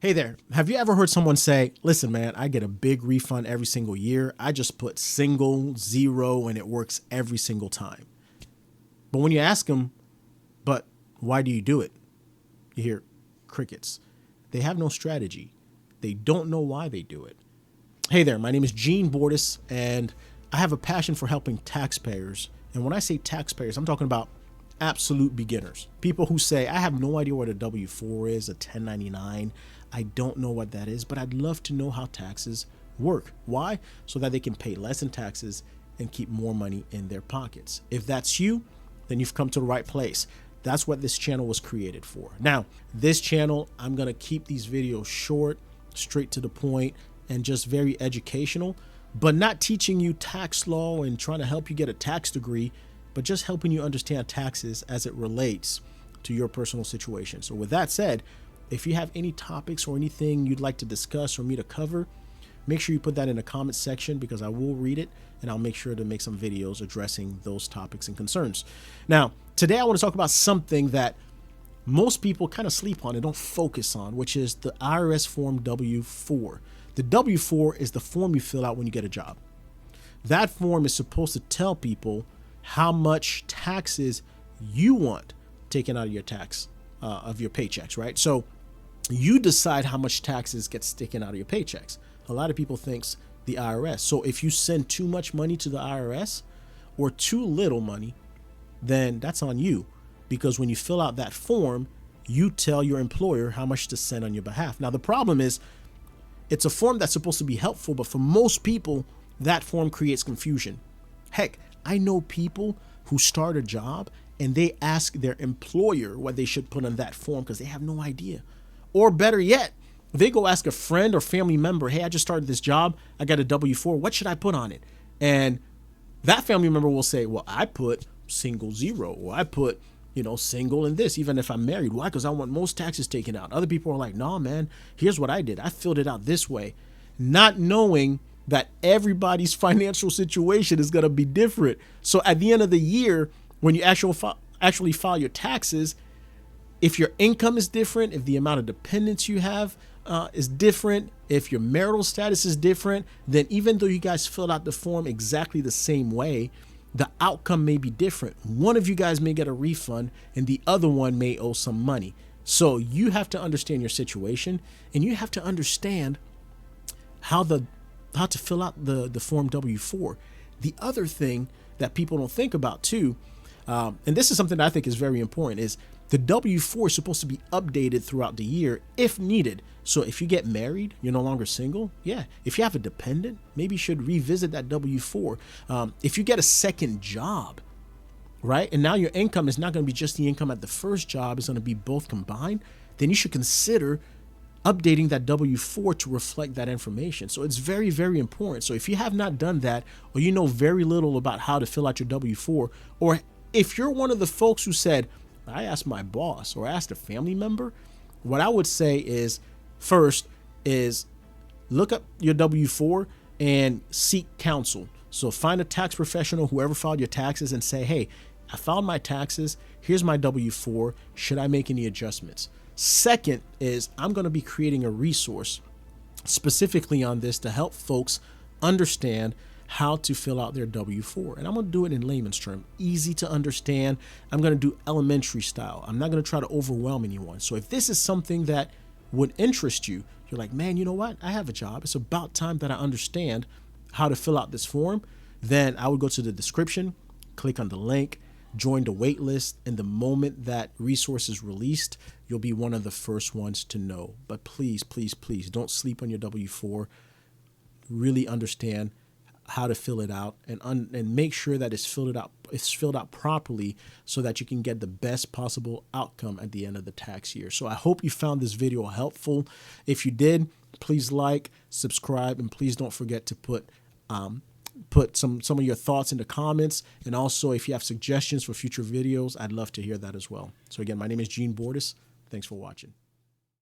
Hey there, have you ever heard someone say, listen, man, I get a big refund every single year. I just put single, zero, and it works every single time. But when you ask them, but why do you do it? You hear crickets. They have no strategy. They don't know why they do it. Hey there, my name is Gene Bordis, and I have a passion for helping taxpayers. And when I say taxpayers, I'm talking about absolute beginners. People who say, I have no idea what a W-4 is, a 1099. I don't know what that is, but I'd love to know how taxes work. Why? So that they can pay less in taxes and keep more money in their pockets. If that's you, then you've come to the right place. That's what this channel was created for. Now, this channel, I'm going to keep these videos short, straight to the point, and just very educational, but not teaching you tax law and trying to help you get a tax degree, but just helping you understand taxes as it relates to your personal situation. So with that said, if you have any topics or anything you'd like to discuss or me to cover, make sure you put that in the comment section because I will read it and I'll make sure to make some videos addressing those topics and concerns. Now, today I want to talk about something that most people kind of sleep on and don't focus on, which is the IRS Form W-4. The W-4 is the form you fill out when you get a job. That form is supposed to tell people how much taxes you want taken out of your of your paychecks, right? So you decide how much taxes get taken out of your paychecks. A lot of people thinks the IRS. So if you send too much money to the IRS or too little money, then that's on you, because when you fill out that form, you tell your employer how much to send on your behalf. Now, the problem is it's a form that's supposed to be helpful, but for most people, that form creates confusion. Heck, I know people who start a job and they ask their employer what they should put on that form because they have no idea. Or better yet, they go ask a friend or family member, hey, I just started this job. I got a W-4. What should I put on it? And that family member will say, well, I put single zero, or I put, single and this, even if I'm married. Why? Because I want most taxes taken out. Other people are like, no, man, here's what I did. I filled it out this way, not knowing that everybody's financial situation is going to be different. So at the end of the year, when you actually file your taxes, if your income is different, if the amount of dependents you have is different, if your marital status is different, then even though you guys filled out the form exactly the same way, the outcome may be different. One of you guys may get a refund and the other one may owe some money. So you have to understand your situation, and you have to understand how to fill out the Form W-4. The other thing that people don't think about too, and this is something that I think is very important, is the W-4 is supposed to be updated throughout the year if needed. So if you get married, you're no longer single. Yeah. If you have a dependent, maybe you should revisit that W-4. If you get a second job, right, and now your income is not going to be just the income at the first job, it's going to be both combined, then you should consider updating that W-4 to reflect that information. So it's very, very important. So if you have not done that, or you know very little about how to fill out your W-4, or if you're one of the folks who said, I asked my boss or I asked a family member, what I would say is, first is look up your W-4 and seek counsel. So find a tax professional, whoever filed your taxes, and say, hey, I filed my taxes. Here's my W-4. Should I make any adjustments? Second is I'm going to be creating a resource specifically on this to help folks understand how to fill out their W-4. And I'm going to do it in layman's term, easy to understand. I'm going to do elementary style. I'm not going to try to overwhelm anyone. So if this is something that would interest you, you're like, man, you know what? I have a job. It's about time that I understand how to fill out this form. Then I would go to the description, click on the link, join the wait list, and the moment that resource is released, you'll be one of the first ones to know. But please, please, please don't sleep on your W-4. Really understand how to fill it out and make sure that it's filled out properly so that you can get the best possible outcome at the end of the tax year. So I hope you found this video helpful. If you did, please like, subscribe, and please don't forget to put some of your thoughts in the comments. And also, if you have suggestions for future videos, I'd love to hear that as well. So again, my name is Gene Bordis. Thanks for watching.